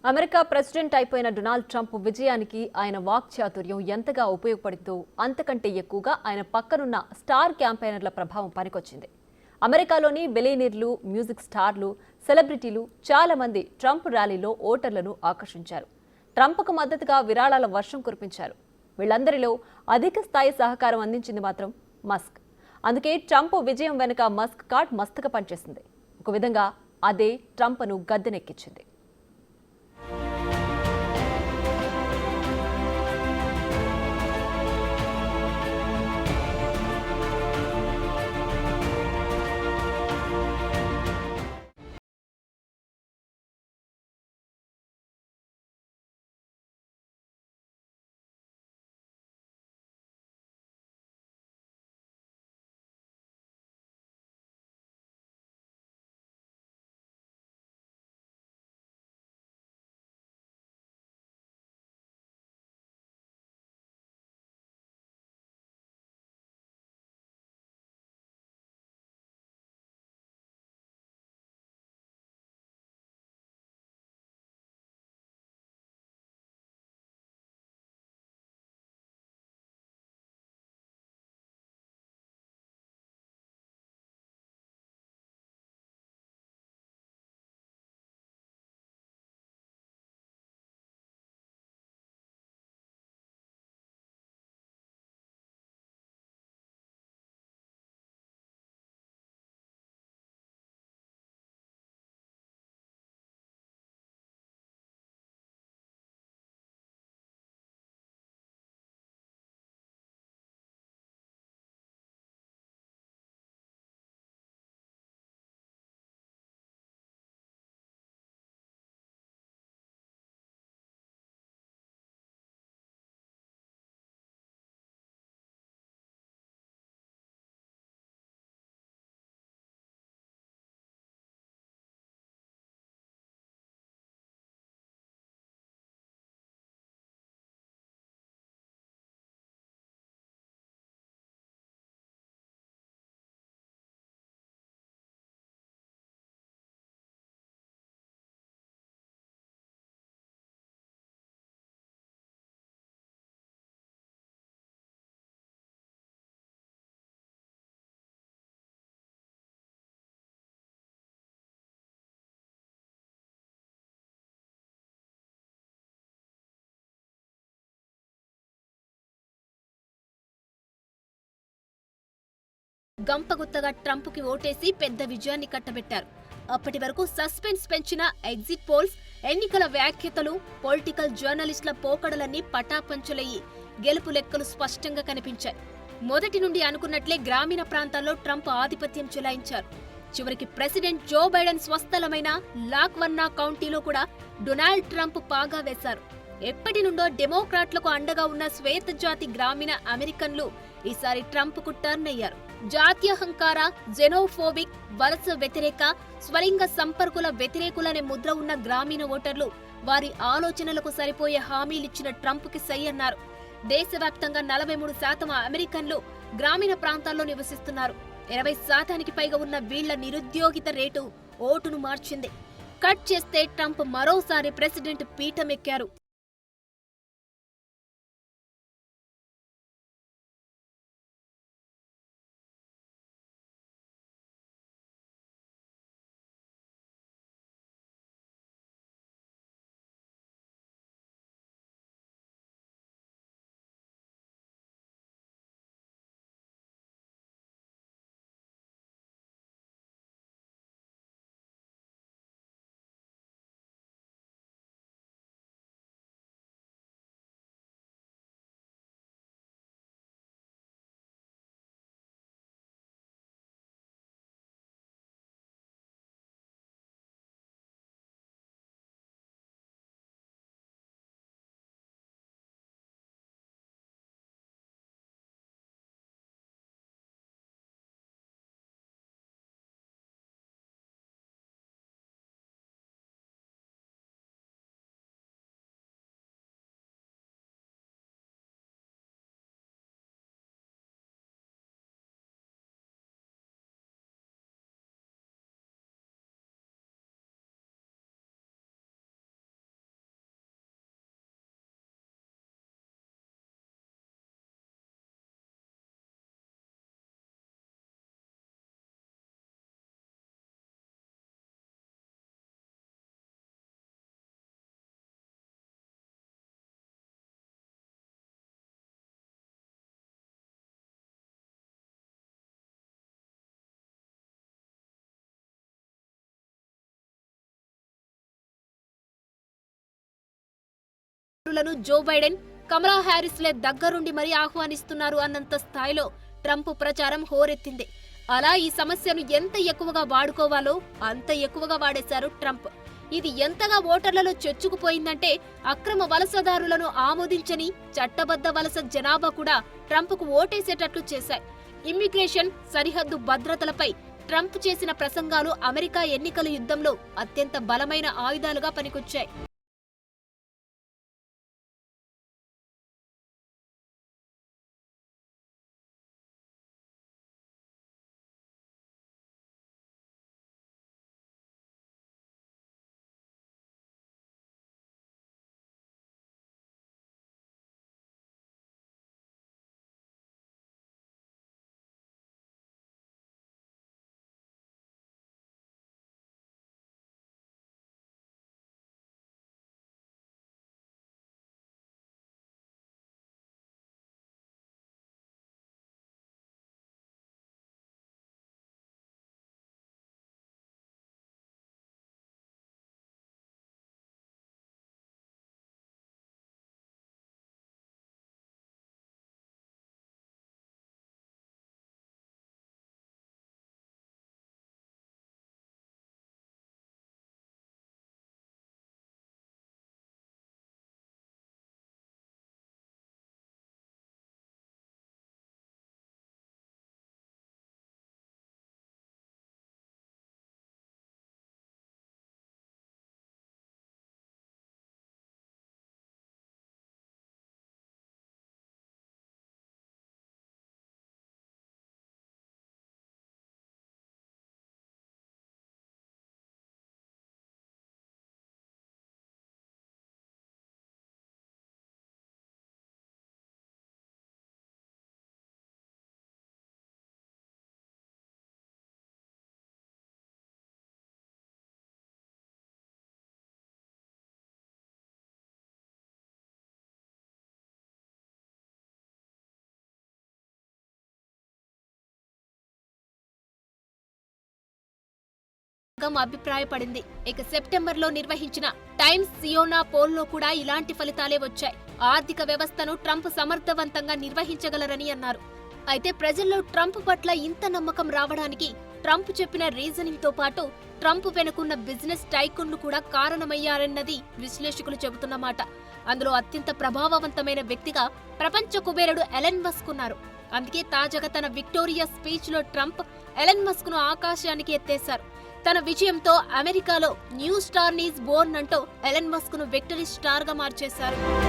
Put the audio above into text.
America president అయిపోయిన Donald Trump విజయానికి ఆయన వాక్చాతుర్యం ఎంతగా ఉపయోగపడిందో అంతకంటే ఎక్కువగా ఆయన పక్కనున్న స్టార్ క్యాంపెయినర్ల ప్రభావం పనికొచ్చింది. అమెరికాలోని బిలియనీర్లు, మ్యూజిక్ స్టార్లు, సెలబ్రిటీలు చాలా మంది ట్రంప్ ర్యాలీలో ఓటర్లను ఆకర్షించారు. ట్రంప్కు మద్దతుగా విరాళాల వర్షం కురిపించారు. వీళ్లందరిలో అధిక స్థాయి సహకారం అందించింది మాత్రం మస్క్. అందుకే ట్రంప్ విజయం వెనుక మస్క్ కార్డ్ మస్తుగా పనిచేసింది. ఒక విధంగా అదే ట్రంప్ను గద్దెనెక్కించింది. గంపగుత్తగా ట్రంప్కి ఓటేసి పెద్ద విజయాన్ని కట్టబెట్టారు. అప్పటి వరకు సస్పెన్స్ పెంచిన ఎగ్జిట్ పోల్స్, ఎన్నికల వ్యాఖ్యతలు, పొలిటికల్ జర్నలిస్టుల పోకడలన్నీ పటాపంచలయ్యి గెలుపు లెక్కలు స్పష్టంగా కనిపించాయి. మొదటి నుండి అనుకున్నట్లే గ్రామీణ ప్రాంతాల్లో ట్రంప్ ఆధిపత్యం చెలాయించారు. చివరికి ప్రెసిడెంట్ జో బైడెన్ స్వస్థలమైన లాక్వర్నా కౌంటీలో కూడా డొనాల్డ్ ట్రంప్ పాగా వేశారు. ఎప్పటి నుండో డెమోక్రాట్లకు అండగా ఉన్న శ్వేత జాతి గ్రామీణ అమెరికన్లు ఈసారి ట్రంప్ కు టర్న్ అయ్యారు. జాత్యహంకార, జెనోఫోబిక్, వలస వ్యతిరేక, స్వలింగ సంపర్కుల వ్యతిరేకులనే ముద్ర ఉన్న గ్రామీణ ఓటర్లు వారి ఆలోచనలకు సరిపోయే హామీలిచ్చిన ట్రంప్ కి సై అన్నారు. దేశవ్యాప్తంగా 43% అమెరికన్లు గ్రామీణ ప్రాంతాల్లో నివసిస్తున్నారు. 20% పైగా ఉన్న వీళ్ల నిరుద్యోగిత రేటు ఓటును మార్చింది. కట్ చేస్తే ట్రంప్ మరోసారి ప్రెసిడెంట్ పీఠమెక్కారు. జో బైడెన్, కమలా హ్యారిస్లే దగ్గరుండి మరీ ఆహ్వానిస్తున్నారు అన్నంత స్థాయిలో ట్రంప్ ప్రచారం హోరెత్తింది. అలా ఈ సమస్యను ఎంత ఎక్కువగా వాడుకోవాలో అంత ఎక్కువగా వాడేశారు ట్రంప్. ఇది ఎంతగా ఓటర్లలో చొచ్చుకుపోయిందంటే అక్రమ వలసదారులను ఆమోదించని చట్టబద్ధ వలస జనాభా కూడా ట్రంప్కు ఓటేసేటట్లు చేశాయి. ఇమ్మిగ్రేషన్, సరిహద్దు భద్రతలపై ట్రంప్ చేసిన ప్రసంగాలు అమెరికా ఎన్నికల యుద్ధంలో అత్యంత బలమైన ఆయుధాలుగా పనికొచ్చాయి. అభిప్రాయపడింది. ఇక సెప్టెంబర్లో నిర్వహించిన టైమ్స్ సియోనా పోల్లో కూడా ఇలాంటి ఫలితాలే వచ్చాయి. ఆర్థిక వ్యవస్థను ట్రంప్ సమర్థవంతంగా నిర్వహించగలరని అన్నారు. అయితే ప్రజల్లో ట్రంప్ పట్ల ఇంత నమ్మకం రావడానికి ట్రంప్ చెప్పిన రీజనింగ్ తో పాటు ట్రంప్ వెనుకున్న బిజినెస్ టైకూన్లు కూడా కారణమయ్యారన్నది విశ్లేషకులు చెబుతున్నమాట. అందులో అత్యంత ప్రభావవంతమైన వ్యక్తిగా ప్రపంచ కుబేరుడు ఎలన్ మస్క్ ఉన్నారు. అందుకే తాజాగా తన విక్టోరియా స్పీచ్ లో ట్రంప్ ఎలన్ మస్క్ ను ఆకాశానికి ఎత్తేశారు. తన విజయంతో అమెరికాలో న్యూ స్టార్ ఈజ్ బోర్న్ అంటూ ఎలన్ మస్క్ ను విక్టరీ స్టార్ గా మార్చేశారు.